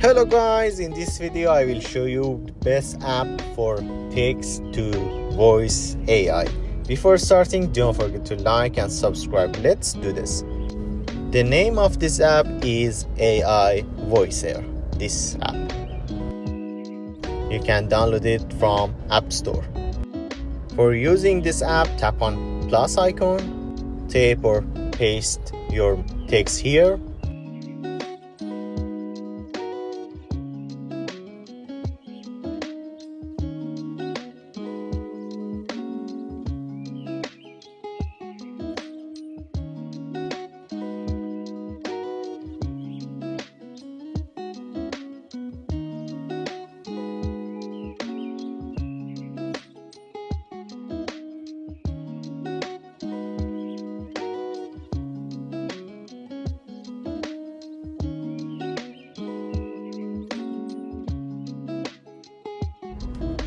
Hello guys, in this video I will show you the best app for text to voice AI. Before starting, don't forget to like and subscribe. Let's do this. The name of this app is AI Voicer. This app, you can download it from App Store. For using this app, tap on plus icon, type or paste your text here.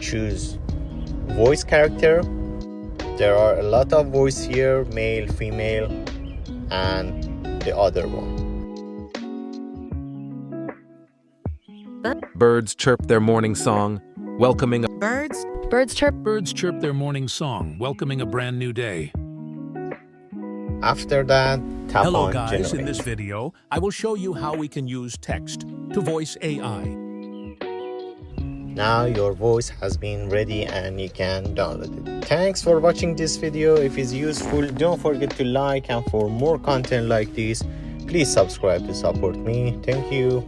Choose voice character. There are a lot of voice here, male, female, and the other one. Birds chirp their morning song, welcoming a Birds chirp their morning song, welcoming a brand new day. After that, tap Hello on guys, generate. in this video, I will show you how we can use text to voice AI. Now your voice has been ready and you can download it. Thanks for watching this video. If it's useful, don't forget to like, and for more content like this, please subscribe to support me. Thank you.